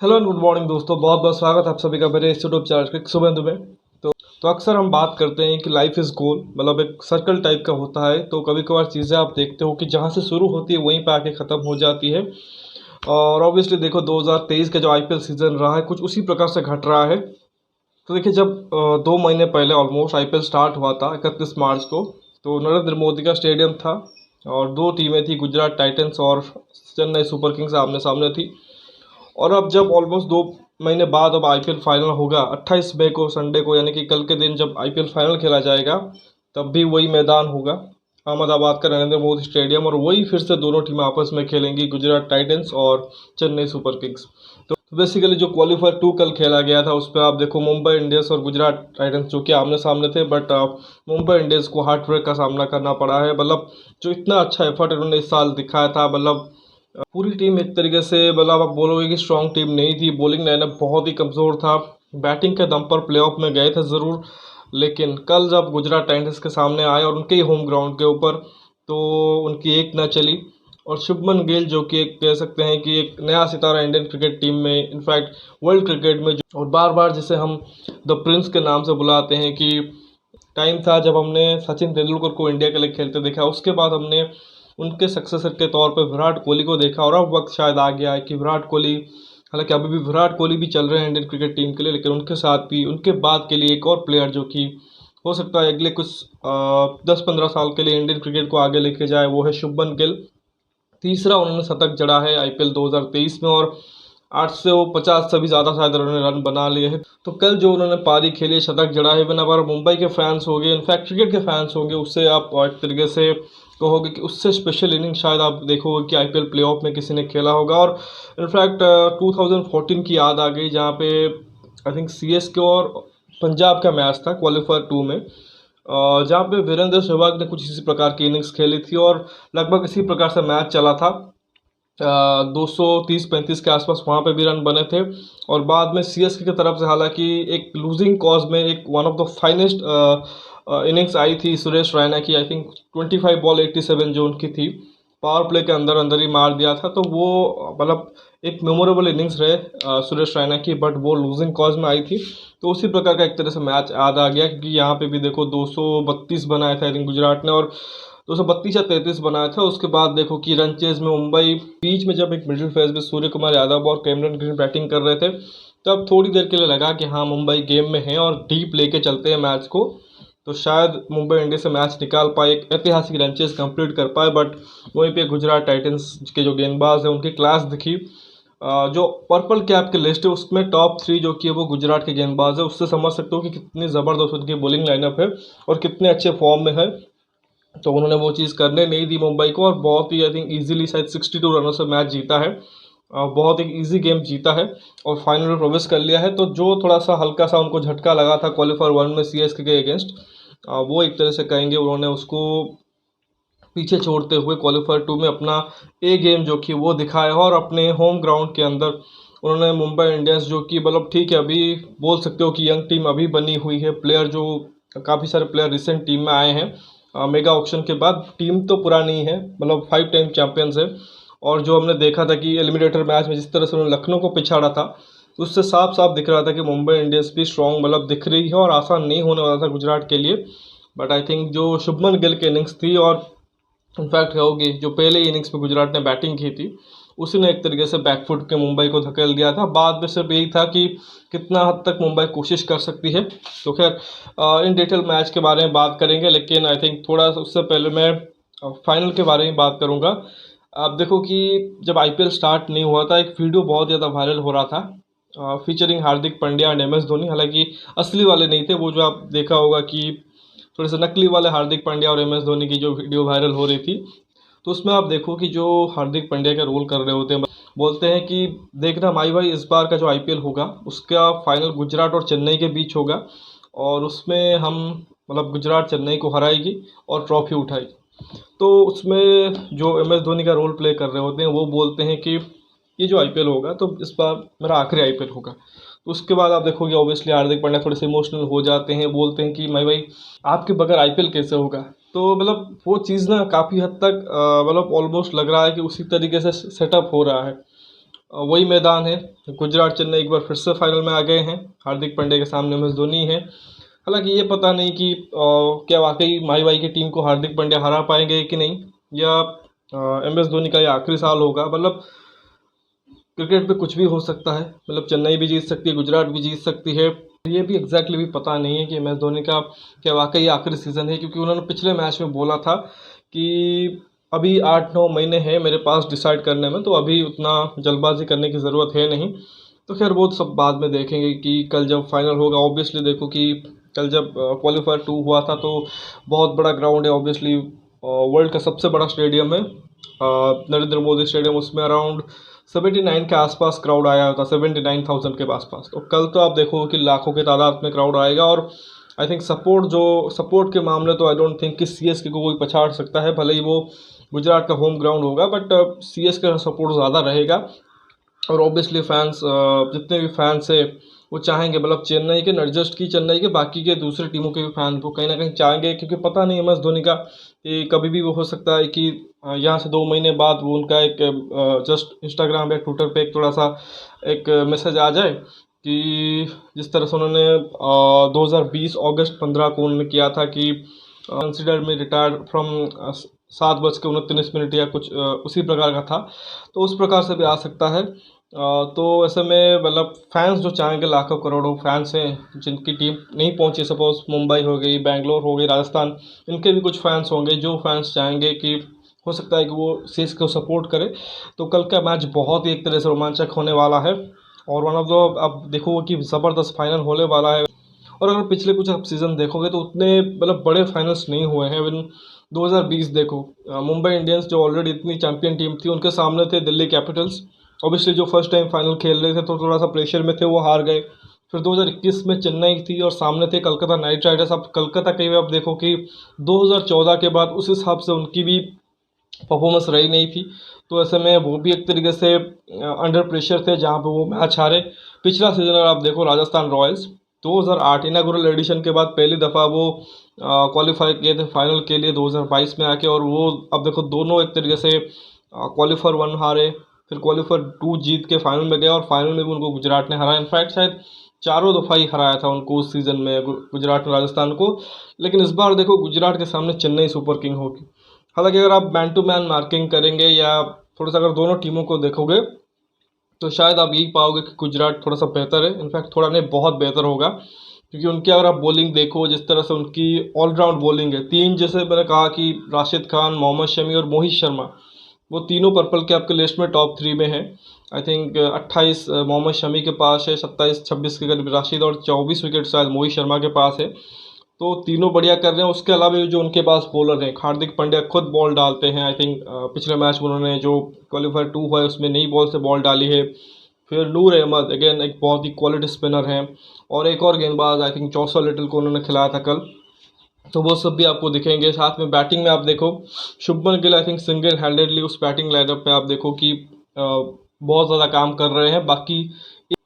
Hello and good morning दोस्तों, बहुत बहुत स्वागत है आप सभी का मेरे इस यूट्यूब चैनल क्रिक सुबेंदु में। तो अक्सर हम बात करते हैं कि लाइफ इज़ गोल, मतलब एक सर्कल टाइप का होता है। तो कभी कभार चीज़ें आप देखते हो कि जहाँ से शुरू होती है वहीं पे आके ख़त्म हो जाती है। और ऑब्वियसली देखो 2023 का जो आईपीएल सीज़न रहा है कुछ उसी प्रकार से घट रहा है। तो देखिए जब 2 महीने पहले ऑलमोस्ट आईपीएल स्टार्ट हुआ था 31 मार्च को, तो नरेंद्र मोदी का स्टेडियम था और दो टीमें थी, गुजरात टाइटंस और चेन्नई सुपर किंग्स आमने सामने थी। और अब जब ऑलमोस्ट 2 महीने बाद अब आईपीएल फाइनल होगा 28 मई को, संडे को, यानी कि कल के दिन जब आईपीएल फाइनल खेला जाएगा तब भी वही मैदान होगा, अहमदाबाद का नरेंद्र मोदी स्टेडियम। और वही फिर से दोनों टीमें आपस में खेलेंगी, गुजरात टाइटंस और चेन्नई सुपर किंग्स। तो बेसिकली जो क्वालीफायर 2 कल खेला गया था उस पर आप देखो मुंबई इंडियंस और गुजरात टाइटंस जो कि आमने सामने थे, बट मुंबई इंडियंस को हार्ट ब्रेक का सामना करना पड़ा है। मतलब जो इतना अच्छा एफर्ट इन्होंने इस साल दिखाया था, मतलब पूरी टीम एक तरीके से, मतलब आप बोलोगे कि स्ट्रॉन्ग टीम नहीं थी। बॉलिंग लाइनअप बहुत ही कमज़ोर था। बैटिंग के दम पर प्लेऑफ में गए थे ज़रूर, लेकिन कल जब गुजरात टाइटंस के सामने आए और उनके ही होम ग्राउंड के ऊपर, तो उनकी एक ना चली। और शुभमन गिल जो कि एक कह सकते हैं कि एक नया सितारा इंडियन क्रिकेट टीम में, इनफैक्ट वर्ल्ड क्रिकेट में, जो और बार बार जिसे हम द प्रिंस के नाम से बुलाते हैं, कि टाइम था जब हमने सचिन तेंदुलकर को इंडिया के लिए खेलते देखा, उसके बाद हमने उनके सक्सेसर के तौर पर विराट कोहली को देखा। और अब वक्त शायद आ गया है कि विराट कोहली, हालांकि अभी भी विराट कोहली भी चल रहे हैं इंडियन क्रिकेट टीम के लिए, लेकिन उनके साथ भी उनके बाद के लिए एक और प्लेयर जो कि हो सकता है अगले कुछ 10-15 साल के लिए इंडियन क्रिकेट को आगे लेके जाए, वो है शुभमन गिल। तीसरा उन्होंने शतक जड़ा है आईपीएल 2023 में, और 850 से भी ज़्यादा शायद उन्होंने रन बना लिए हैं। तो कल जो उन्होंने पारी खेली, शतक जड़ा है, बिना बार मुंबई के फैंस हो गए, इनफैक्ट क्रिकेट के फैंस होंगे, उससे आप एक तरीके से कहोगे कि उससे स्पेशल इनिंग शायद आप देखोगे कि आईपीएल प्लेऑफ में किसी ने खेला होगा। और इनफैक्ट 2014 की याद आ गई, जहाँ पे आई थिंक सीएसके और पंजाब का मैच था क्वालीफायर 2 में, जहाँ पे वीरेंद्र सहवाग ने कुछ इसी प्रकार की इनिंग्स खेली थी और लगभग इसी प्रकार से मैच चला था। 230-35 के आसपास वहाँ पे भी रन बने थे। और बाद में सीएसके की तरफ से हालांकि एक लूजिंग कॉज में एक one of the finest innings आई थी सुरेश रैना की, आई थिंक 25 बॉल 87 जो उनकी थी, पावर प्ले के अंदर अंदर ही मार दिया था। तो वो मतलब एक मेमोरेबल इनिंग्स रहे सुरेश रैना की, बट वो लूजिंग कॉज में आई थी। तो उसी प्रकार का एक तरह से मैच याद आ गया, क्योंकि यहाँ पे भी देखो 232 बनाए थे आई थिंक गुजरात ने, और 232 या 33 बनाया था। उसके बाद देखो कि रन चेज में मुंबई, बीच में जब एक मिडिल फेज में सूर्य कुमार यादव और कैमरन ग्रीन बैटिंग कर रहे थे, तब थोड़ी देर के लिए लगा कि हाँ मुंबई गेम में है और डीप लेके चलते हैं मैच को, तो शायद मुंबई इंडियंस से मैच निकाल पाए, एक ऐतिहासिक रन चेज कंप्लीट कर पाए। बट वहीं पे गुजरात टाइटंस के जो गेंदबाज हैं उनकी क्लास दिखी। जो पर्पल कैप के लिस्ट है उसमें टॉप 3 जो कि है वो गुजरात के गेंदबाज है, उससे समझ सकते हो कि कितनी ज़बरदस्त उनकी बॉलिंग लाइनअप है और कितने अच्छे फॉर्म में है। तो उन्होंने वो चीज़ करने नहीं दी मुंबई को, और बहुत ही आई थिंक ईजिली शायद 62 रनों से मैच जीता है। बहुत एक इजी गेम जीता है और फाइनल में प्रवेश कर लिया है। तो जो थोड़ा सा हल्का सा उनको झटका लगा था क्वालीफायर 1 में सीएसके के अगेंस्ट, वो एक तरह से कहेंगे उन्होंने उसको पीछे छोड़ते हुए क्वालीफायर 2 में अपना ए गेम जो कि वो दिखाया, और अपने होम ग्राउंड के अंदर उन्होंने मुंबई इंडियंस जो कि मतलब ठीक है, अभी बोल सकते हो कि यंग टीम अभी बनी हुई है, प्लेयर जो काफ़ी सारे प्लेयर रिसेंट टीम में आए हैं मेगा ऑक्शन के बाद, टीम तो पुरानी है, मतलब 5 टाइम चैंपियंस है। और जो हमने देखा था कि एलिमिनेटर मैच में जिस तरह से उन्होंने लखनऊ को पिछाड़ा था, उससे साफ साफ दिख रहा था कि मुंबई इंडियंस भी स्ट्रॉन्ग मतलब दिख रही है और आसान नहीं होने वाला था गुजरात के लिए। बट आई थिंक जो शुभमन गिल की इनिंग्स थी, और इनफैक्ट कहोगे जो पहले इनिंग्स में गुजरात ने बैटिंग की थी, उसी ने एक तरीके से बैकफुट के मुंबई को धकेल दिया था। बाद में सिर्फ यही था कि कितना हद तक मुंबई कोशिश कर सकती है। तो खैर इन डिटेल मैच के बारे में बात करेंगे, लेकिन आई थिंक थोड़ा सा उससे पहले मैं फाइनल के बारे में बात करूंगा। आप देखो कि जब आईपीएल स्टार्ट नहीं हुआ था, एक वीडियो बहुत ज़्यादा वायरल हो रहा था featuring Hardik Pandya and M S Dhoni, हालांकि असली वाले नहीं थे वो, जो आप देखा होगा कि थोड़े से नकली वाले हार्दिक पांड्या और एम एस धोनी की जो वीडियो वायरल हो रही थी। तो उसमें आप देखो कि जो हार्दिक पांड्या का रोल कर रहे होते हैं, बोलते हैं कि देखना माई भाई, इस बार का जो आईपीएल होगा उसका फाइनल गुजरात और चेन्नई के बीच होगा, और उसमें हम मतलब गुजरात चेन्नई को हराएगी और ट्रॉफी उठाएगी। तो उसमें जो एम एस धोनी का रोल प्ले कर रहे होते हैं वो बोलते हैं कि ये जो आईपीएल होगा तो इस बार मेरा आखिरी आईपीएल होगा। तो उसके बाद आप देखोगे ऑब्वियसली हार्दिक पांड्या थोड़े से इमोशनल हो जाते हैं, बोलते हैं कि मैं भाई आपके बगैर आईपीएल कैसे होगा। तो मतलब वो चीज़ ना काफ़ी हद तक मतलब ऑलमोस्ट लग रहा है कि उसी तरीके से सेटअप हो रहा है। वही मैदान है। गुजरात चेन्नई एक बार फिर से फाइनल में आ गए हैं। हार्दिक पांड्या के सामने MS धोनी है। हालांकि ये पता नहीं कि क्या वाकई माई वाई की टीम को हार्दिक पांड्या हरा पाएंगे कि नहीं, या MS धोनी का ये आखिरी साल होगा। मतलब क्रिकेट पे कुछ भी हो सकता है। मतलब चेन्नई भी जीत सकती है, गुजरात भी जीत सकती है। ये भी एग्जैक्टली भी पता नहीं है कि MS धोनी का क्या वाकई आखिरी सीज़न है, क्योंकि उन्होंने पिछले मैच में बोला था कि अभी 8-9 महीने हैं मेरे पास डिसाइड करने में, तो अभी उतना जल्दबाजी करने की ज़रूरत है नहीं। तो खैर वो सब बाद में देखेंगे कि कल जब फाइनल होगा। ऑब्वियसली देखो कि कल जब क्वालीफायर 2 हुआ था तो बहुत बड़ा ग्राउंड है, ऑब्वियसली वर्ल्ड का सबसे बड़ा स्टेडियम है नरेंद्र मोदी स्टेडियम। उसमें अराउंड 79 के आसपास क्राउड आया था, 79,000 के आसपास। तो कल तो आप देखो कि लाखों के तादाद में क्राउड आएगा। और आई थिंक सपोर्ट के मामले तो आई डोंट थिंक कि CSK को कोई पछाड़ सकता है, भले ही वो गुजरात का होम ग्राउंड होगा, बट CSK का सपोर्ट ज़्यादा रहेगा। और ऑब्वियसली फैंस, जितने भी फैंस है वो चाहेंगे, मतलब चेन्नई के, नॉट जस्ट की चेन्नई के, बाकी के दूसरे टीमों के भी फैन वो कहीं ना कहीं चाहेंगे, क्योंकि पता नहीं MS धोनी का कि कभी भी वो हो सकता है कि यहाँ से 2 महीने बाद वो उनका एक जस्ट इंस्टाग्राम या ट्विटर पे एक थोड़ा सा एक मैसेज आ जाए कि जिस तरह से उन्होंने 2020 अगस्त 15 को उन्होंने किया था कि कंसिडर में रिटायर फ्रॉम 7:29 या कुछ उसी प्रकार का था। तो उस प्रकार से भी आ सकता है। तो ऐसे में मतलब फैंस जो चाहेंगे, लाखों करोड़ों फैंस हैं जिनकी टीम नहीं पहुंची, सपोज मुंबई हो गई, बैंगलोर हो गई, राजस्थान, इनके भी कुछ फैंस होंगे जो फैंस चाहेंगे कि हो सकता है कि वो CSK को सपोर्ट करे। तो कल का मैच बहुत ही एक तरह से रोमांचक होने वाला है। और वन ऑफ द, अब देखो कि ज़बरदस्त फाइनल होने वाला है। और अगर पिछले कुछ आप सीज़न देखोगे तो उतने मतलब बड़े फाइनल्स नहीं हुए हैं। इवन 2020 देखो, मुंबई इंडियंस जो ऑलरेडी इतनी चैंपियन टीम थी, उनके सामने थे दिल्ली कैपिटल्स। ऑब्वियसली जो फर्स्ट टाइम फाइनल खेल रहे थे तो थोड़ा सा प्रेशर में थे, वो हार गए। फिर 2021 में चेन्नई थी और सामने थे कलकत्ता नाइट राइडर्स। अब कलकत्ता के भी आप देखो कि 2014 के बाद उस हिसाब से उनकी भी परफॉर्मेंस रही नहीं थी। तो ऐसे में वो भी एक तरीके से अंडर प्रेशर थे जहाँ पे वो मैच हारे। पिछला सीजन अगर आप देखो, राजस्थान रॉयल्स 2008 इनागुरल एडिशन के बाद पहली दफ़ा वो क्वालिफाई किए थे फाइनल के लिए 2022 में आके। और वो अब देखो दोनों एक तरीके से क्वालिफायर 1 हारे, फिर क्वालिफायर 2 जीत के फाइनल में गए, और फाइनल में भी उनको गुजरात ने हराया। इनफैक्ट शायद चारों दफ़ा ही हराया था उनको उस सीज़न में गुजरात ने राजस्थान को। लेकिन इस बार देखो गुजरात के सामने चेन्नई सुपर किंग होगी। हालांकि अगर आप मैन टू मैन मार्किंग करेंगे या थोड़ा सा अगर दोनों टीमों को देखोगे तो शायद आप यही पाओगे कि गुजरात थोड़ा सा बेहतर है। इनफैक्ट थोड़ा नहीं, बहुत बेहतर होगा, क्योंकि उनकी अगर आप बॉलिंग देखो, जिस तरह से उनकी ऑलराउंड बॉलिंग है, तीन, जैसे मैंने कहा कि राशिद खान, मोहम्मद शमी और मोहित शर्मा, वो तीनों पर्पल के आपके लिस्ट में टॉप 3 में है। आई थिंक 28 मोहम्मद शमी के पास है, 27-26 के करीब राशिद, और 24 विकेट शायद मोहित शर्मा के पास है। तो तीनों बढ़िया कर रहे हैं। उसके अलावा जो उनके पास बॉलर हैं, हार्दिक पांड्या खुद बॉल डालते हैं। आई थिंक पिछले मैच में उन्होंने जो क्वालीफायर 2 हुआ है उसमें नई बॉल से बॉल डाली है। फिर नूर अहमद अगेन एक बहुत ही क्वालिटी स्पिनर हैं। और एक और गेंदबाज आई थिंक चौसा लिटिल को उन्होंने खिलाया था कल। तो वो सब भी आपको दिखेंगे। साथ में बैटिंग में आप देखो, Shubman Gill I think single handedly उस बैटिंग लाइनअप पे आप देखो कि बहुत ज़्यादा काम कर रहे हैं। बाकी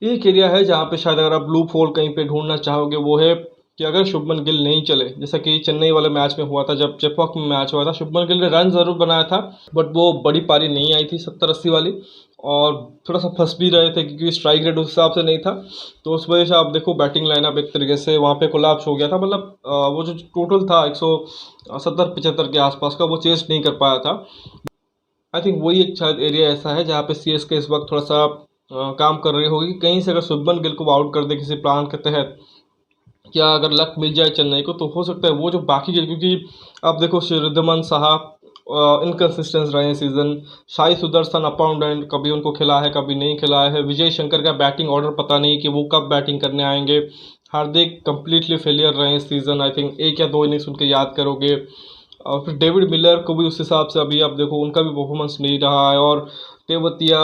एक एरिया है जहाँ पे शायद अगर आप लूप होल कहीं पे ढूंढना चाहोगे, वो है कि अगर शुभमन गिल नहीं चले, जैसा कि चेन्नई वाले मैच में हुआ था, जब चेपॉक में मैच हुआ था, शुभमन गिल ने रन ज़रूर बनाया था, बट वो बड़ी पारी नहीं आई थी 70-80 वाली, और थोड़ा सा फंस भी रहे थे क्योंकि स्ट्राइक रेट उस हिसाब से नहीं था। तो उस वजह से आप देखो बैटिंग लाइनअप एक तरीके से वहाँ पे कोलैप्स हो गया था। मतलब वो जो टोटल था 170-75 के आसपास का, वो चेस नहीं कर पाया था। आई थिंक वही एक शायद एरिया ऐसा है जहाँ पे CSK इस वक्त थोड़ा सा काम कर रही होगी कि कहीं से अगर शुभमन गिल को आउट कर दे किसी प्लान के तहत, क्या अगर लक मिल जाए चेन्नई को, तो हो सकता है वो जो बाकी के, क्योंकि आप देखो रिद्धमन साहब इनकन्सिस्टेंस रहे हैं season, Sai Sudarshan up and down, कभी उनको खिला है कभी नहीं खिलाया है। विजय शंकर का बैटिंग ऑर्डर पता नहीं कि वो कब बैटिंग करने आएंगे। हार्दिक कंप्लीटली फेलियर रहे हैं सीज़न। आई थिंक 1 या 2 इनिंग्स उनके याद करोगे। और फिर डेविड मिलर को भी उस हिसाब से अभी आप देखो उनका भी परफॉर्मेंस नहीं रहा है। और तेवतिया,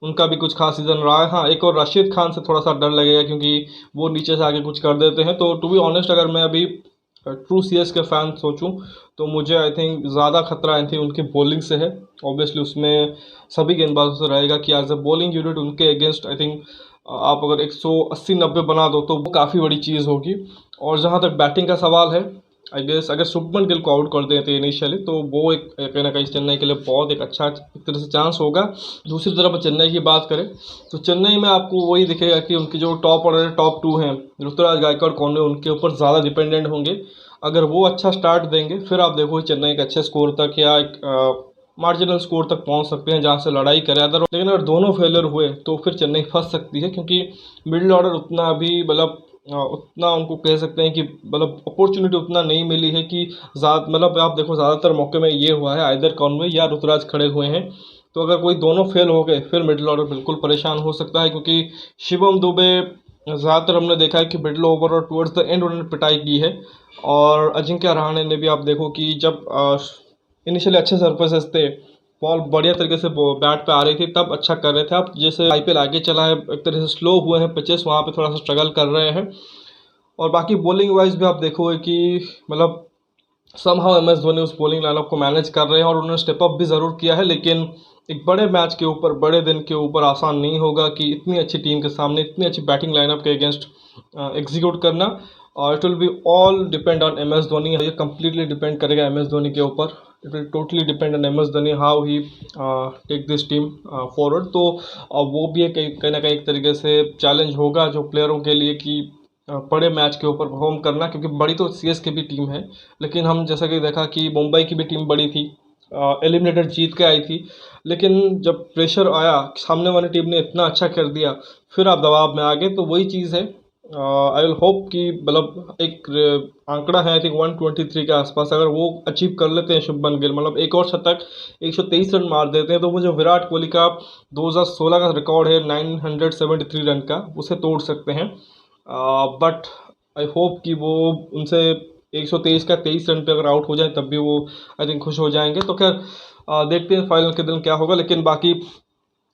उनका भी कुछ खास सीज़न रहा है। हाँ, एक और राशिद खान से थोड़ा सा डर लगेगा क्योंकि वो नीचे से आके कुछ कर देते हैं। तो टू बी ऑनेस्ट, अगर मैं अभी ट्रू CSK फैन सोचूं तो मुझे आई थिंक ज़्यादा खतरा आई थिंक उनकी बॉलिंग से है। ऑब्वियसली उसमें सभी गेंदबाजों से रहेगा कि एज अ बॉलिंग यूनिट उनके अगेंस्ट आई थिंक आप अगर 180-90 बना दो तो वो काफ़ी बड़ी चीज़ होगी। और जहाँ तक बैटिंग का सवाल है, आई गेस अगर शुभमन गिल को आउट कर देते इनिशियली तो वो एक कहीं ना कहीं चेन्नई के लिए बहुत एक अच्छा एक तरह से चांस होगा। दूसरी तरफ चेन्नई की बात करें तो चेन्नई में आपको वही दिखेगा कि उनकी जो टॉप ऑर्डर टॉप टू हैं, ऋतुराज गायकवाड़ कौन है, उनके ऊपर ज़्यादा डिपेंडेंट होंगे। अगर वो अच्छा स्टार्ट देंगे फिर आप देखो चेन्नई एक अच्छे स्कोर तक या एक मार्जिनल स्कोर तक पहुंच सकते हैं जहां से लड़ाई करें। अदर लेकिन अगर दोनों फेलियर हुए तो फिर चेन्नई फंस सकती है, क्योंकि मिडिल ऑर्डर उतना अभी मतलब उतना उनको कह सकते हैं कि मतलब अपॉर्चुनिटी उतना नहीं मिली है कि ज़्यादा मतलब आप देखो ज़्यादातर मौके में ये हुआ है आइदर कॉनवे या ऋतुराज खड़े हुए हैं। तो अगर कोई दोनों फेल हो गए फिर मिडिल ऑर्डर बिल्कुल परेशान हो सकता है, क्योंकि शिवम दुबे ज़्यादातर हमने देखा है कि मिडिल ओवर और टुवर्ड्स द एंड उन्होंने पिटाई की है। और अजिंक्य रहाणे ने भी आप देखो कि जब इनिशियली अच्छे सरफेसेस थे, बॉल बढ़िया तरीके से बैट पे आ रही थी तब अच्छा कर रहे थे। अब जैसे आईपीएल आगे चला है एक तरह से स्लो हुए हैं पिचेस, वहाँ पे थोड़ा सा स्ट्रगल कर रहे हैं। और बाकी बॉलिंग वाइज भी आप देखोगे कि मतलब समहाउ एम एस धोनी उस बॉलिंग लाइनअप को मैनेज कर रहे हैं और उन्होंने स्टेप अप भी ज़रूर किया है। लेकिन एक बड़े मैच के ऊपर बड़े दिन के ऊपर आसान नहीं होगा कि इतनी अच्छी टीम के सामने इतनी अच्छी बैटिंग लाइनअप के अगेंस्ट एग्जीक्यूट करना। और it will be all depend on M S Dhoni, ये कम्प्लीटली डिपेंड करेगा एम एस धोनी के ऊपर। It will totally depend on M S Dhoni how he take this team forward. तो वो भी एक कहीं ना कहीं एक तरीके से चैलेंज होगा जो प्लेयरों के लिए कि बड़े मैच के ऊपर परफॉर्म करना, क्योंकि बड़ी तो सीएसके भी टीम है। लेकिन हम जैसा कि देखा कि मुंबई की भी टीम बड़ी थी, एलिमिनेटर जीत के आई थी। लेकिन जब प्रेशर आया सामने वाली टीम ने इतना अच्छा कर दिया फिर आप दबाव में आ गए। तो वही चीज़ है। आई विल होप कि मतलब एक आंकड़ा है आई थिंक 123 के आसपास, अगर वो अचीव कर लेते हैं शुभमन गिल, मतलब एक और शतक 123 रन मार देते हैं तो वो जो विराट कोहली का 2016 का रिकॉर्ड है 973 रन का उसे तोड़ सकते हैं। बट आई होप कि वो उनसे 123 का 23 रन पे अगर आउट हो जाए तब भी वो आई थिंक खुश हो जाएंगे। तो खैर देखते हैं फाइनल के दिन क्या होगा। लेकिन बाकी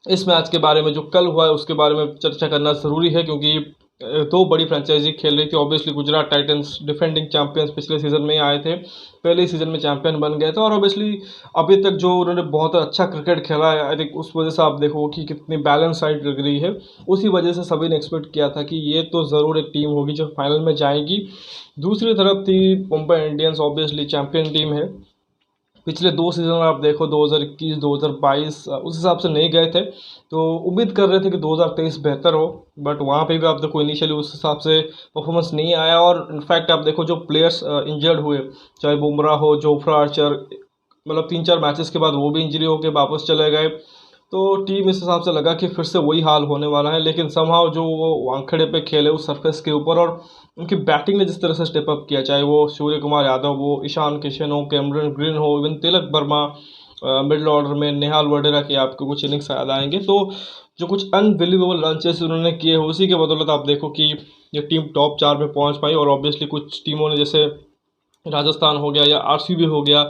इस मैच के बारे में जो कल हुआ है उसके बारे में चर्चा करना ज़रूरी है, क्योंकि दो बड़ी फ्रेंचाइजी खेल रही थी। Obviously Gujarat Titans defending champions पिछले सीज़न में ही आए थे, पहले ही सीज़न में चैंपियन बन गए थे। और ऑब्वियसली अभी तक जो उन्होंने बहुत अच्छा क्रिकेट खेला है आई थिंक उस वजह से आप देखो कि कितनी बैलेंस साइड लग रही है। उसी वजह से सभी ने एक्सपेक्ट किया था कि ये तो ज़रूर एक टीम होगी जो फाइनल में जाएगी। दूसरी तरफ थी Mumbai Indians, obviously champion team है। पिछले दो सीज़न में आप देखो 2021 2022 उस हिसाब से नहीं गए थे, तो उम्मीद कर रहे थे कि 2023 बेहतर हो। बट वहाँ पे भी आप देखो इनिशियली उस हिसाब से परफॉर्मेंस नहीं आया। और इनफैक्ट आप देखो जो प्लेयर्स इंजर्ड हुए, चाहे बुमराह हो, जोफ्रा आर्चर, मतलब 3-4 मैचेस के बाद वो भी इंजरी होकर वापस चले गए। तो टीम इस हिसाब से लगा कि फिर से वही हाल होने वाला है। लेकिन समहाउ जो वो वानखेड़े पे खेले उस सरफेस के ऊपर और उनकी बैटिंग ने जिस तरह से स्टेप अप किया, चाहे वो सूर्य कुमार यादव हो, ईशान किशन हो, कैमरन ग्रीन हो, even Tilak Varma, middle order में नेहाल वडेरा के आपको कुछ इनिंग्स याद आएंगे। तो जो कुछ अनबिलीवेबल लंचेस उन्होंने किए उसी के बदौलत आप देखो कि ये टीम टॉप 4 में पहुंच पाई। और ऑब्वियसली कुछ टीमों ने जैसे राजस्थान हो गया या आरसीबी हो गया,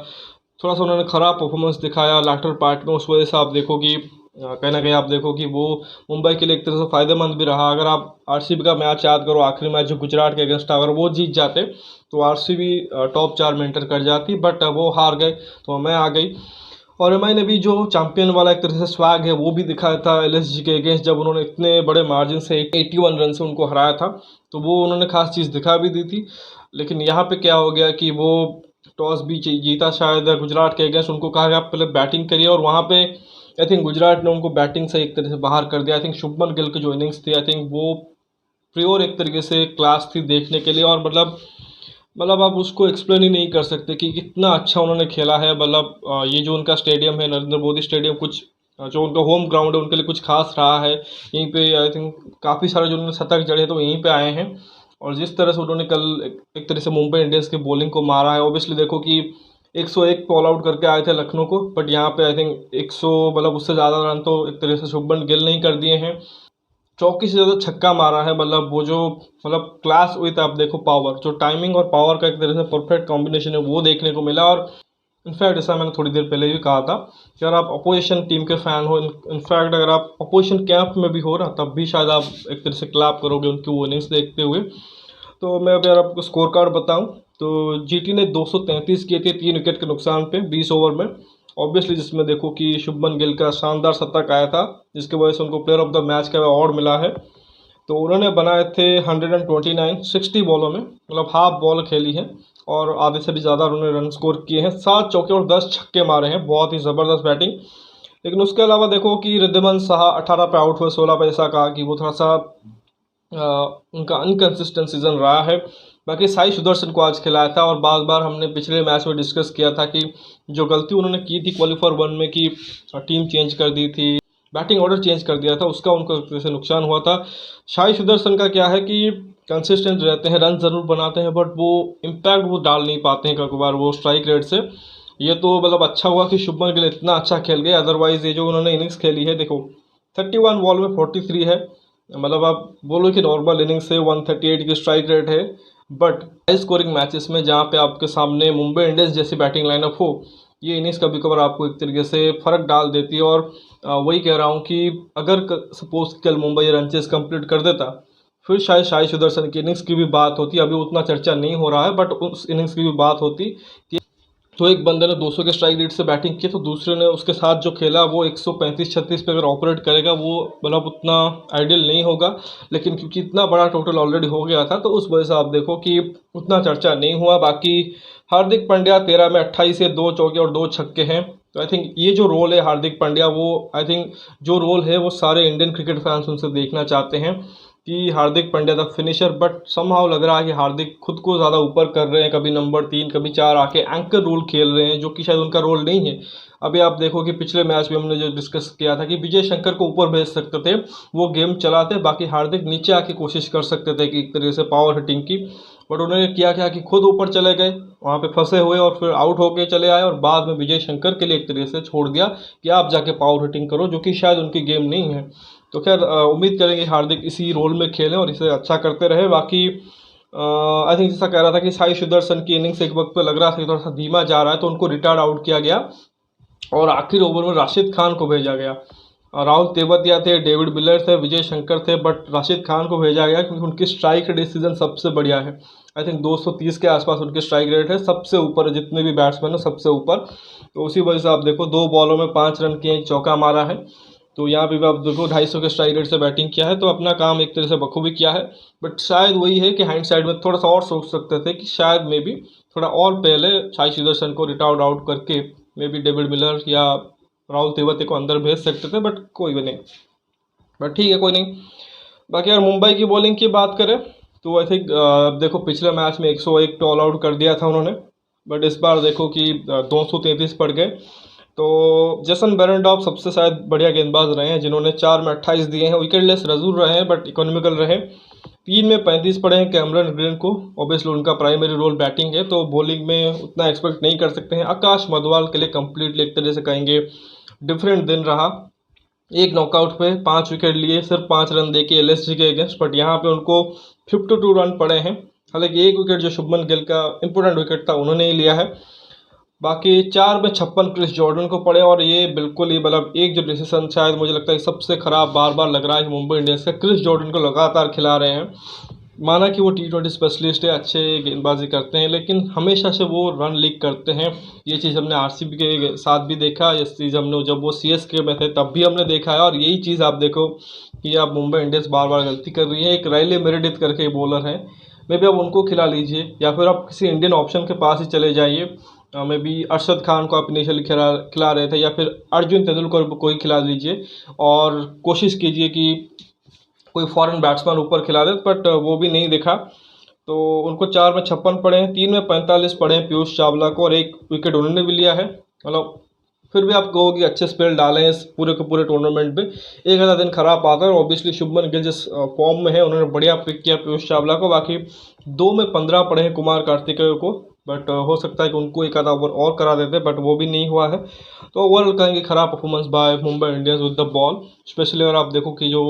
थोड़ा सा उन्होंने ख़राब परफॉर्मेंस दिखाया लाटर पार्ट में, उस वजह से आप देखो कि कहीं ना कहीं आप देखो कि वो मुंबई के लिए एक तरह से फ़ायदेमंद भी रहा। अगर आप आरसीबी का मैच याद करो, आखिरी मैच जो गुजरात के अगेंस्ट अगर वो जीत जाते तो आरसीबी टॉप 4 में एंटर कर जाती, बट वो हार गए तो मैं आ गई। और एमआई ने भी जो चैंपियन वाला एक तरह से स्वैग है वो भी दिखाया था एलएसजी के अगेंस्ट, जब उन्होंने इतने बड़े मार्जिन से 81 रन से उनको हराया था, तो वो उन्होंने खास चीज़ दिखा भी दी थी। लेकिन यहाँ पे क्या हो गया कि वो टॉस भी जीता शायद गुजरात के अगेंस्ट, उनको कहा गया पहले बैटिंग करिए और वहाँ पे आई थिंक गुजरात ने उनको बैटिंग से एक तरह से बाहर कर दिया। आई थिंक शुभमन गिल की जो इनिंग्स थी आई थिंक वो प्योर एक तरीके से क्लास थी देखने के लिए। और मतलब आप उसको एक्सप्लेन ही नहीं कर सकते कि कितना अच्छा उन्होंने खेला है। मतलब ये जो उनका स्टेडियम है नरेंद्र मोदी स्टेडियम, कुछ जो उनका होम ग्राउंड है उनके लिए कुछ खास रहा है। यहीं पे आई थिंक काफ़ी सारे जो उन्होंने शतक जड़े तो यहीं पे आए हैं। और जिस तरह से उन्होंने कल एक तरह से मुंबई इंडियंस के बॉलिंग को मारा है, ऑब्वियसली देखो कि 101 ऑल आउट करके आए थे लखनऊ को, बट यहाँ पे आई थिंक 100 मतलब उससे ज़्यादा रन तो एक तरह से शुभमन गिल ने ही कर दिए हैं। चौकी से ज़्यादा छक्का मारा है, मतलब वो जो मतलब क्लास विथ आप देखो पावर, जो टाइमिंग और पावर का एक तरह से परफेक्ट कॉम्बिनेशन है वो देखने को मिला। और इनफैक्ट ऐसा मैंने थोड़ी देर पहले भी कहा था कि अगर आप अपोजिशन टीम के फ़ैन हो, इनफैक्ट अगर आप अपोजिशन कैंप में भी हो ना तब भी शायद आप एक तरह से क्लैप करोगे उनकी वो इनिंग्स देखते हुए। तो मैं अगर आपको स्कोर कार्ड बताऊं तो जीटी ने 233 किए थे 3 विकेट के नुकसान पे 20 ओवर में, ऑब्वियसली जिसमें देखो कि शुभमन गिल का शानदार शतक आया था जिसकी वजह से उनको प्लेयर ऑफ द मैच का अवार्ड मिला है। तो उन्होंने बनाए थे 129 60 बॉलों में, मतलब हाफ बॉल खेली है और आधे से भी ज़्यादा उन्होंने रन स्कोर किए हैं। 7 चौके और 10 छक्के मारे हैं, बहुत ही ज़बरदस्त बैटिंग। लेकिन उसके अलावा देखो कि रिद्धिमान साहा 18 पे आउट हुए, 16 पे ऐसा कहा कि वो थोड़ा सा उनका अनकंसिस्टेंट सीजन रहा है। बाकी साई सुदर्शन को आज खिलाया था और बार बार हमने पिछले मैच में डिस्कस किया था कि जो गलती उन्होंने की थी क्वालीफायर 1 में कि टीम चेंज कर दी थी, बैटिंग ऑर्डर चेंज कर दिया था, उसका उनको एक तरह से नुकसान हुआ था। साई सुदर्शन का क्या है कि कंसिस्टेंट रहते हैं, रन ज़रूर बनाते हैं, बट वो इम्पैक्ट वो डाल नहीं पाते हैं कभी बार वो स्ट्राइक रेट से। ये तो मतलब अच्छा हुआ कि शुभमन गिल इतना अच्छा खेल गए, अदरवाइज़ ये जो उन्होंने इनिंग्स खेली है देखो 31 बॉल में 43 है, मतलब आप बोलो कि नॉर्मल इनिंग्स से 138 की स्ट्राइक रेट है। बट हाई स्कोरिंग मैचेस में जहाँ पे आपके सामने मुंबई इंडियंस जैसी बैटिंग लाइनअप हो, ये इनिंग्स कभी कभार आपको एक तरीके से फ़र्क डाल देती है। और वही कह रहा हूँ कि अगर सपोज कल मुंबई रन चेस कंप्लीट कर देता, फिर शायद साई सुदर्शन की इनिंग्स की भी बात होती। अभी उतना चर्चा नहीं हो रहा है, बट उस इनिंग्स की भी बात होती कि तो एक बंदे ने 200 के स्ट्राइक रेट से बैटिंग की, तो दूसरे ने उसके साथ जो खेला वो 135-36 पे अगर ऑपरेट करेगा, वो मतलब उतना आइडियल नहीं होगा। लेकिन क्योंकि इतना बड़ा टोटल ऑलरेडी हो गया था, तो उस वजह से आप देखो कि उतना चर्चा नहीं हुआ। बाकी हार्दिक पांड्या 13 में 28 से 2 चौके और 2 छक्के हैं। तो आई थिंक ये जो रोल है हार्दिक पांड्या, वो आई थिंक जो रोल है वो सारे इंडियन क्रिकेट फैंस उनसे देखना चाहते हैं कि Hardik Pandya the finisher. But somehow लग रहा है कि हार्दिक खुद को ज़्यादा ऊपर कर रहे हैं, कभी नंबर 3 कभी 4 आके एंकर रोल खेल रहे हैं, जो कि शायद उनका रोल नहीं है। अभी आप देखो कि पिछले मैच में हमने जो डिस्कस किया था कि विजय शंकर को ऊपर भेज सकते थे, वो गेम चलाते, बाकी हार्दिक नीचे आके कोशिश कर सकते थे कि एक तरीके से पावर हिटिंग की। बट उन्होंने किया क्या कि खुद ऊपर चले गए, वहाँ पे फंसे हुए और फिर आउट होके चले आए, और बाद में विजय शंकर के लिए एक तरीके से छोड़ दिया कि आप जाके पावर हिटिंग करो, जो कि शायद उनकी गेम नहीं है। तो खैर उम्मीद करेंगे हार्दिक इसी रोल में खेलें और इसे अच्छा करते रहे। बाकी आई थिंक जैसा कह रहा था कि साई सुदर्शन की इनिंग्स एक वक्त पे लग रहा था कि थोड़ा सा धीमा जा रहा है, तो उनको रिटायर्ड आउट किया गया और आखिर ओवर में राशिद खान को भेजा गया। राहुल तेवतिया थे, डेविड मिलर थे, विजय शंकर थे, बट राशिद खान को भेजा गया क्योंकि उनकी स्ट्राइक रेट इस सीज़न सबसे बढ़िया है। आई थिंक 230 के आसपास उनकी स्ट्राइक रेट है, सबसे ऊपर है जितने भी बैट्समैन हैं, सबसे ऊपर। तो उसी वजह से आप देखो 2 बॉलों में 5 रन किए, चौका मारा है। तो यहाँ पे भी आप देखो 250 के स्ट्राइक रेट से बैटिंग किया है, तो अपना काम एक तरह से बखूबी किया है। बट शायद वही है कि हाइंड साइड में थोड़ा सा और सोच सकते थे कि शायद मे बी थोड़ा और पहले साई सुदर्शन को रिटायर्ड आउट करके मे बी डेविड मिलर या राहुल तेवतिया को अंदर भेज सकते थे, बट कोई भी नहीं। बट ठीक है, कोई नहीं। बाकी यार मुंबई की बॉलिंग की बात करें तो आई थिंक देखो पिछले मैच में 101 पे ऑल आउट कर दिया था उन्होंने, बट इस बार देखो कि 233 पड़ गए। तो जेसन बेरेंडॉफ सबसे शायद बढ़िया गेंदबाज रहे हैं, जिन्होंने 4 में 28 दिए हैं, विकेटलेस जरूर रहे हैं बट इकोनॉमिकल रहे। 3 में 35 पड़े हैं कैमरन ग्रीन को, ऑब्वियसली उनका प्राइमरी रोल बैटिंग है, तो बॉलिंग में उतना एक्सपेक्ट नहीं कर सकते हैं। आकाश मधवाल के लिए कंप्लीटली एक तरह से कहेंगे डिफरेंट दिन रहा। एक नॉकआउट पे 5 विकेट लिए, सिर्फ 5 रन देके एलएसजी के अगेंस्ट, बट यहाँ पे उनको 52 रन पड़े हैं। हालांकि एक विकेट जो शुभमन गिल का इंपॉर्टेंट विकेट था उन्होंने ही लिया है। बाकी 4 में 56 क्रिस जॉर्डन को पड़े, और ये बिल्कुल ही मतलब एक जो डिसीजन शायद मुझे लगता है सबसे ख़राब बार बार लग रहा है कि मुंबई इंडियंस का, क्रिस जॉर्डन को लगातार खिला रहे हैं। माना कि वो T20 स्पेशलिस्ट है, अच्छे गेंदबाजी करते हैं, लेकिन हमेशा से वो रन लीक करते हैं। ये चीज़ हमने आरसीबी के साथ भी देखा, ये चीज़ हमने जब वो सीएसके में थे तब भी हमने देखा है, और यही चीज़ आप देखो कि अब मुंबई इंडियंस बार बार गलती कर रही है। एक राइले मेरेडिथ करके बॉलर है, मे बी आप उनको खिला लीजिए, या फिर आप किसी इंडियन ऑप्शन के पास ही चले जाइए। मे बी अरशद खान को आप इनिशियली खिला रहे थे, या फिर अर्जुन तेंदुलकर को कोई खिला दीजिए, और कोशिश कीजिए कि कोई फॉरेन बैट्समैन ऊपर खिला दे, बट वो भी नहीं दिखा। तो उनको 4 में 56 पड़े हैं, 3 में 45 पड़े हैं पीयूष चावला को, और एक विकेट उन्होंने भी लिया है। मतलब फिर भी आप कहोगे अच्छे स्पेल डाले हैं इस पूरे के पूरे टूर्नामेंट में। एक आधा दिन खराब आता है, और ऑब्वियसली शुभमन गिल जिस फॉर्म में है उन्होंने बढ़िया पिक किया पीयूष चावला को। बाकी 2 में 15 पड़े हैं कुमार कार्तिकेय को, बट हो सकता है कि उनको एक आधा ओवर और करा देते, बट वो भी नहीं हुआ है। तो ओवरऑल कहेंगे खराब performance by Mumbai Indians with the ball. Specially अगर आप देखो कि जो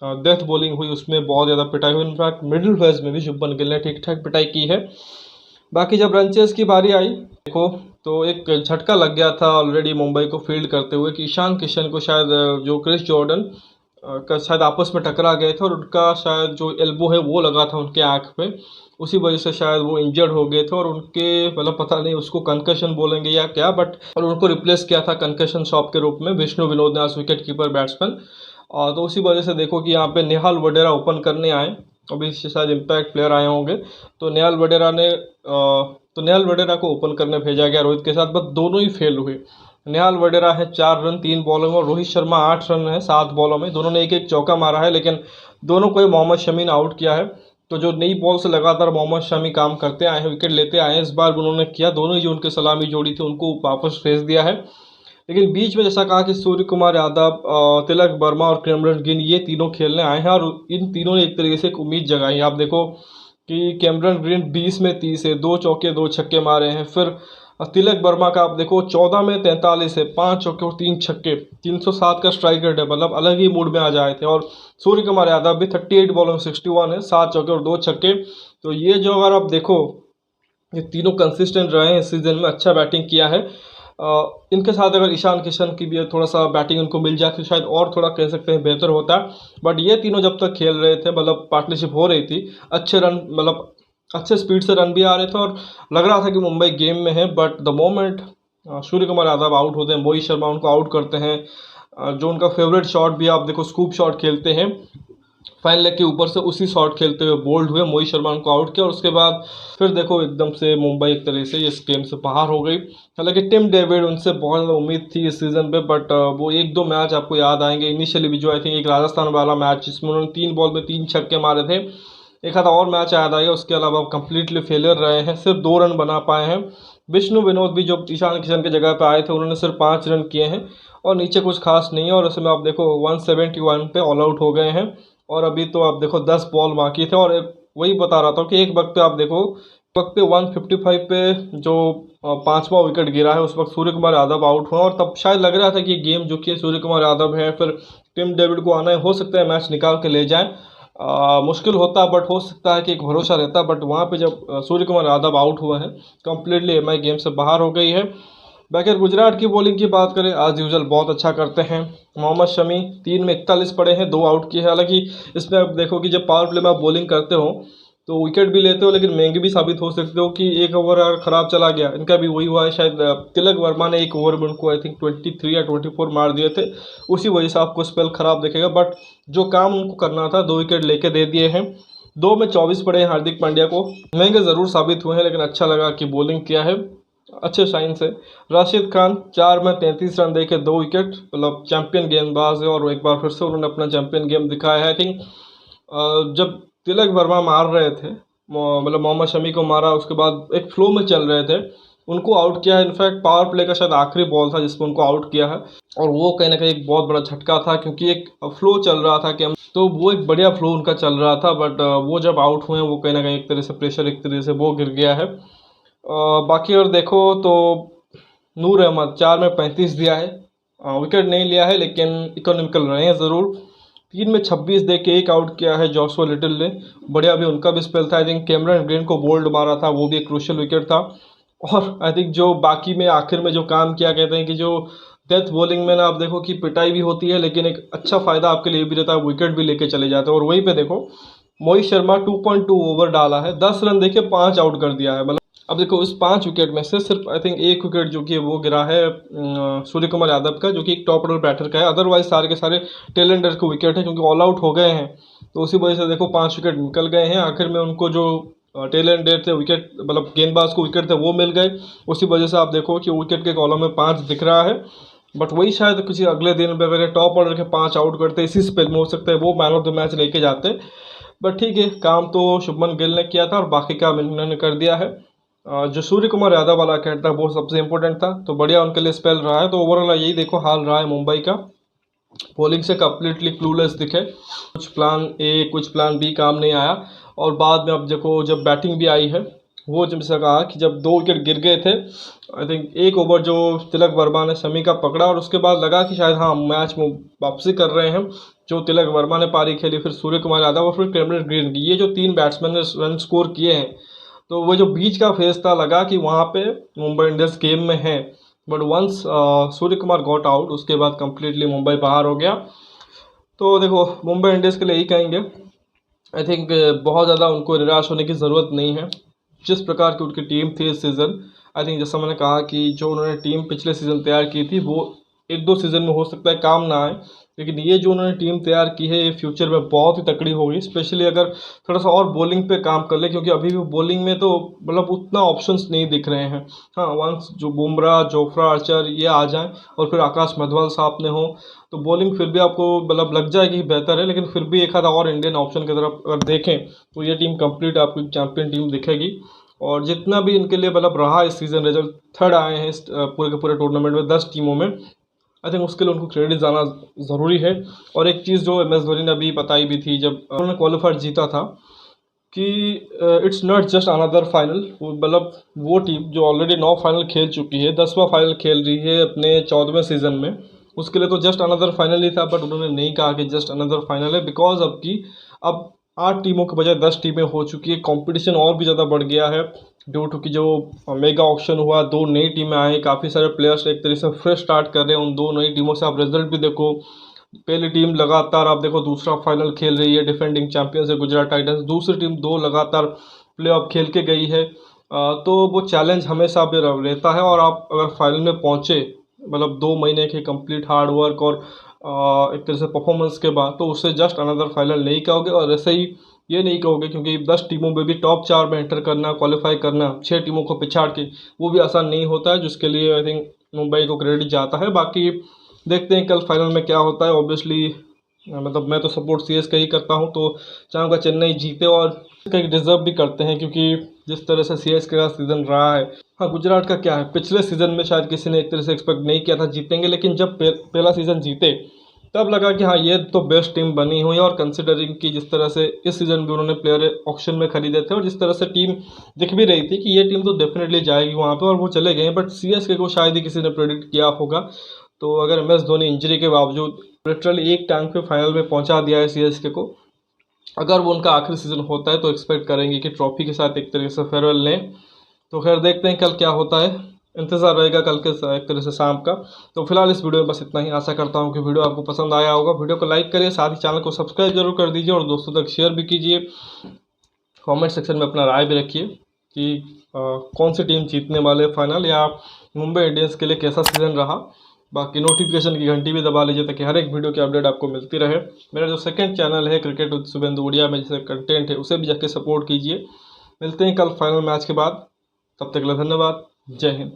डेथ बॉलिंग हुई उसमें बहुत ज़्यादा पिटाई हुई, इनफैक्ट मिडिल फेज में भी शुभमन गिल ने ठीक ठाक पिटाई की है। बाकी जब रन चेस की बारी आई देखो, तो एक झटका लग गया था ऑलरेडी मुंबई को फील्ड करते हुए कि ईशान किशन को शायद जो क्रिस जॉर्डन का शायद आपस में टकरा गए थे, और उनका शायद जो एल्बो है वो लगा था उनके आँख पे, उसी वजह से शायद वो इंजर्ड हो गए थे। और उनके मतलब पता नहीं उसको कंकशन बोलेंगे या क्या, बट और उनको रिप्लेस किया था कंकशन शॉप के रूप में विष्णु विनोद ने, विकेट कीपर बैट्समैन। तो उसी वजह से देखो कि यहाँ पे नेहाल वडेरा ओपन करने आए, अभी शायद इम्पैक्ट प्लेयर आए होंगे, तो नेहाल वडेरा को ओपन करने भेजा गया रोहित के साथ, बस दोनों ही फेल हुए। नेहाल वडेरा है 4 रन 3 बॉलों में, और रोहित शर्मा 8 रन है 7 बॉलों में, दोनों ने एक एक चौका मारा है, लेकिन दोनों को ही मोहम्मद शमी ने आउट किया है। तो जो नई बॉल से लगातार मोहम्मद शमी काम करते आए हैं, विकेट लेते आए हैं, इस बार भी उन्होंने किया, दोनों ही जो उनके सलामी जोड़ी थी उनको वापस भेज दिया है। लेकिन बीच में जैसा कहा कि सूर्य कुमार यादव, तिलक वर्मा और कैमरन ग्रीन ये तीनों खेलने आए हैं, और इन तीनों ने एक तरीके से एक उम्मीद जगाई है। आप देखो कि कैमरन ग्रीन 20 में 30 है, 2 चौके 2 छक्के मारे हैं। फिर तिलक वर्मा का आप देखो 14 में 43 है, 5 चौके और 3 छक्के, 307 का स्ट्राइक रेट है, मतलब अलग ही मूड में आ जाए थे। और सूर्य कुमार यादव भी 38 बॉलों में 61 है, 7 चौके और 2 छक्के। तो ये जो अगर आप देखो, ये तीनों कंसिस्टेंट रहे हैं इस सीज़न में, अच्छा बैटिंग किया है। इनके साथ अगर ईशान किशन की भी थोड़ा सा बैटिंग उनको मिल जाती तो शायद और थोड़ा कह सकते हैं बेहतर होता। बट ये तीनों जब तक खेल रहे थे, मतलब पार्टनरशिप हो रही थी, अच्छे रन, मतलब अच्छे स्पीड से रन भी आ रहे थे, और लग रहा था कि मुंबई गेम में है। But the moment Surya Kumar Yadav out होते हैं, मोहित शर्मा उनको आउट करते हैं। जो उनका फेवरेट शॉट भी आप देखो, स्कूप शॉट खेलते हैं फाइन लेग के ऊपर से, उसी शॉट खेलते हुए बोल्ड हुए, मोहित शर्मा उनको आउट किया, और उसके बाद फिर देखो एकदम से मुंबई एक तरह से इस गेम से बाहर हो गई। हालांकि टिम डेविड, उनसे बहुत ज़्यादा उम्मीद थी इस सीज़न पे, बट वो 1-2 मैच आपको याद आएंगे इनिशियली भी, जो आई थिंक एक राजस्थान वाला मैच जिसमें उन्होंने 3 बॉल में 3 छक्के मारे थे, एक आधा और मैच याद आएगा। उसके अलावा कंप्लीटली फेलियर रहे हैं, सिर्फ 2 रन बना पाए हैं। विष्णु विनोद भी जो ईशान किशन की जगह पे आए थे, उन्होंने सिर्फ 5 रन किए हैं, और नीचे कुछ खास नहीं है। और उसमें आप देखो 171 पे ऑल आउट हो गए हैं, और अभी तो आप देखो 10 बॉल बाकी थे। और वही बता रहा था कि एक वक्त पे आप देखो, वक्त पे 155 पे जो 5वां विकेट गिरा है, उस वक्त सूर्य कुमार यादव आउट हुआ, और तब शायद लग रहा था कि गेम जो कि सूर्य कुमार यादव है, फिर टिम डेविड को आना है, हो सकता है मैच निकाल के ले जाए। मुश्किल होता, बट हो सकता है कि एक भरोसा रहता। बट वहाँ पे जब सूर्य कुमार यादव आउट हुआ है, कंप्लीटली एमआई गेम से बाहर हो गई है। बाकी अगर गुजरात की बॉलिंग की बात करें, आज यूजुअल बहुत अच्छा करते हैं। मोहम्मद शमी 3 में 41 पड़े हैं, 2 आउट किए हैं। हालांकि इसमें आप देखो कि जब पावर प्ले में आप बॉलिंग करते हो तो विकेट भी लेते हो, लेकिन महंगे भी साबित हो सकते हो कि एक ओवर अगर ख़राब चला गया। इनका भी वही हुआ है शायद, तिलक वर्मा ने एक ओवर में उनको आई थिंक 23 या 24 मार दिए थे, उसी वजह से आपको स्पेल ख़राब दिखेगा। बट जो काम उनको करना था, 2 विकेट लेके दे दिए हैं। 2 में 24 पड़े हैं हार्दिक पांड्या को, महंगे ज़रूर साबित हुए हैं, लेकिन अच्छा लगा कि बॉलिंग किया है अच्छे शाइन से। राशिद खान 4 में 33 रन देके 2 विकेट, मतलब चैंपियन गेंदबाज है, और एक बार फिर से उन्होंने अपना चैंपियन गेम दिखाया है। आई थिंक जब तिलक वर्मा मार रहे थे, मतलब मोहम्मद शमी को मारा, उसके बाद एक फ्लो में चल रहे थे, उनको आउट किया है। इनफैक्ट पावर प्ले का शायद आखिरी बॉल था जिसमें उनको आउट किया है, और वो कहीं ना कहीं एक बहुत बड़ा झटका था, क्योंकि एक फ्लो चल रहा था कि तो वो एक बढ़िया फ्लो उनका चल रहा था। बट वो जब आउट हुए, वो कहीं ना कहीं एक तरह से प्रेशर, एक तरह से वो गिर गया है। बाकी अगर देखो तो नूर अहमद 4 में 35 दिया है, विकेट नहीं लिया है, लेकिन इकोनॉमिकल रहे हैं ज़रूर। 3 में 26 दे के 1 आउट किया है जोशुआ लिटिल ने, बढ़िया भी उनका भी स्पेल था। आई थिंक कैमरन ग्रीन को बोल्ड मारा था, वो भी एक क्रूशियल विकेट था। और आई थिंक जो बाकी में आखिर में जो काम किया, कहते हैं कि जो डेथ बॉलिंग में ना, आप देखो कि पिटाई भी होती है, लेकिन एक अच्छा फ़ायदा आपके लिए भी रहता है, विकेट भी लेके चले जाते हैं। और वहीं पे देखो मोहित शर्मा 2.2 ओवर डाला है, 10 रन देके 5 आउट कर दिया है। मतलब अब देखो इस 5 विकेट में से सिर्फ आई थिंक 1 विकेट जो कि वो गिरा है सूर्य कुमार यादव का, जो कि एक टॉप ऑर्डर बैटर का है। अदरवाइज सारे के सारे टेल एंडर के विकेट है, क्योंकि ऑल आउट हो गए हैं, तो उसी वजह से देखो 5 विकेट निकल गए हैं। आखिर में उनको जो टेल एंडर थे विकेट, मतलब गेंदबाज को विकेट थे, वो मिल गए। उसी वजह से आप देखो कि विकेट के कॉलम में 5 दिख रहा है। बट वही शायद किसी अगले दिन में अगर टॉप ऑर्डर के 5 आउट करते, इसी स्पेल में हो सकता है वो मैन ऑफ द मैच लेके जाते। बट ठीक है, काम तो शुभमन गिल ने किया था, और बाकी काम इन्होंने कर दिया है। जो सूर्य कुमार यादव वाला कैट था, वो सबसे इंपॉर्टेंट था, तो बढ़िया उनके लिए स्पेल रहा है। तो ओवरऑल यही देखो हाल रहा है मुंबई का, बॉलिंग से कम्प्लीटली क्लूलेस दिखे, कुछ प्लान ए कुछ प्लान बी काम नहीं आया। और बाद में अब देखो जब बैटिंग भी आई है, वो जब से कहा कि जब 2 विकेट गिर गए थे, आई थिंक 1 ओवर जो तिलक वर्मा ने शमी का पकड़ा, और उसके बाद लगा कि शायद हाँ मैच में वापसी कर रहे हैं। जो तिलक वर्मा ने पारी खेली, फिर सूर्य कुमार यादव और फिर कैमरन ग्रीन की, ये जो 3 बैट्समैन ने रन स्कोर किए हैं, तो वो जो बीच का फेज था, लगा कि वहाँ पे मुंबई इंडियंस गेम में है। But once Surya Kumar got out, उसके बाद कंप्लीटली मुंबई बाहर हो गया। तो देखो मुंबई इंडियंस के लिए यही कहेंगे, आई थिंक बहुत ज़्यादा उनको निराश होने की ज़रूरत नहीं है। जिस प्रकार की उनकी टीम थी इस सीज़न, आई थिंक जैसा मैंने कहा कि जो उन्होंने टीम पिछले सीज़न तैयार की थी, वो एक दो सीज़न में हो सकता है काम ना आए, लेकिन ये जो उन्होंने टीम तैयार की है ये फ्यूचर में बहुत ही तकड़ी होगी, स्पेशली अगर थोड़ा सा और बॉलिंग पे काम कर ले, क्योंकि अभी भी बॉलिंग में तो मतलब उतना ऑप्शंस नहीं दिख रहे हैं। हाँ, वंस जो बुमराह, जोफ्रा आर्चर ये आ जाएं और फिर आकाश मधवाल साहब ने हो, तो बॉलिंग फिर भी आपको मतलब लग जाएगी बेहतर है, लेकिन फिर भी एक आधा और इंडियन ऑप्शन की तरफ अगर देखें तो ये टीम कंप्लीट आपको चैंपियन टीम दिखेगी। और जितना भी इनके लिए मतलब रहा इस सीज़न, रिजल्ट थर्ड आए हैं इस पूरे के पूरे टूर्नामेंट में 10 टीमों में, आई थिंक उसके लिए उनको क्रेडिट जाना ज़रूरी है। और एक चीज़ जो MS धोनी ने अभी बताई भी थी जब उन्होंने क्वालिफायर जीता था कि it's not just another final, मतलब वो टीम जो ऑलरेडी 9 फाइनल खेल चुकी है, 10वां फाइनल खेल रही है अपने 14वें सीज़न में, उसके लिए तो जस्ट अनदर फाइनल ही था। बट उन्होंने नहीं कहा कि जस्ट अनदर फाइनल है, बिकॉज अब 8 टीमों के बजाय 10 टीमें हो चुकी है, कंपटीशन और भी ज़्यादा बढ़ गया है ड्यू टू कि जो मेगा ऑक्शन हुआ, 2 नई टीमें आई, काफ़ी सारे प्लेयर्स एक तरह से फ्रेश स्टार्ट कर रहे हैं उन 2 नई टीमों से। आप रिजल्ट भी देखो, पहली टीम लगातार आप देखो दूसरा फाइनल खेल रही है, डिफेंडिंग चैंपियंस है गुजरात टाइटंस, दूसरी टीम 2 लगातार प्लेऑफ खेल के गई है। तो वो चैलेंज हमेशा भी रहता है, और आप अगर फाइनल में पहुँचे मतलब 2 महीने के कंप्लीट हार्ड वर्क और एक तरह से परफॉर्मेंस के बाद, तो उससे जस्ट अनदर फाइनल नहीं कहोगे। और ऐसे ही ये नहीं कहोगे, क्योंकि 10 टीमों में भी टॉप 4 में एंटर करना, क्वालिफाई करना 6 टीमों को पिछाड़ के, वो भी आसान नहीं होता है, जिसके लिए आई थिंक मुंबई को क्रेडिट जाता है। बाकी देखते हैं कल फाइनल में क्या होता है। ऑब्वियसली मतलब मैं तो सपोर्ट CSK ही करता हूँ, तो चाहूँगा चेन्नई जीते, और कहीं डिजर्व भी करते हैं, क्योंकि जिस तरह से CSK का सीज़न रहा है। हाँ, गुजरात का क्या है, पिछले सीज़न में शायद किसी ने एक तरह से एक्सपेक्ट नहीं किया था जीतेंगे, लेकिन जब पहला सीज़न जीते तब लगा कि हाँ ये तो बेस्ट टीम बनी हुई है। और कंसिडरिंग कि जिस तरह से इस सीज़न भी उन्होंने प्लेयर ऑक्शन में खरीदे थे, और जिस तरह से टीम दिख भी रही थी कि ये टीम तो डेफिनेटली जाएगी वहाँ पे, और वो चले गए। बट CSK को शायद ही किसी ने प्रेडिक्ट किया होगा। तो अगर MS धोनी इंजरी के बावजूद लिटरली एक टांग पे फाइनल में पहुंचा दिया है CSK को, अगर वो उनका आखिरी सीज़न होता है तो एक्सपेक्ट करेंगे कि ट्रॉफी के साथ एक तरीके से फेयरवेल लें। तो खैर देखते हैं कल क्या होता है, इंतज़ार रहेगा कल के एक तरह से शाम का। तो फिलहाल इस वीडियो में बस इतना ही। आशा करता हूँ कि वीडियो आपको पसंद आया होगा। वीडियो को लाइक करिए, साथ ही चैनल को सब्सक्राइब जरूर कर दीजिए, और दोस्तों तक शेयर भी कीजिए। कमेंट सेक्शन में अपना राय भी रखिए कि कौन सी टीम जीतने वाले फाइनल, या मुंबई इंडियंस के लिए कैसा सीज़न रहा। बाकी नोटिफिकेशन की घंटी भी दबा लीजिए ताकि हर एक वीडियो की अपडेट आपको मिलती रहे। मेरा जो सेकंड चैनल है क्रिकेट विद शुभेंदु उड़िया में जैसे कंटेंट है, उसे भी जाके सपोर्ट कीजिए। मिलते हैं कल फाइनल मैच के बाद, तब तक के लिए धन्यवाद। जय हिंद।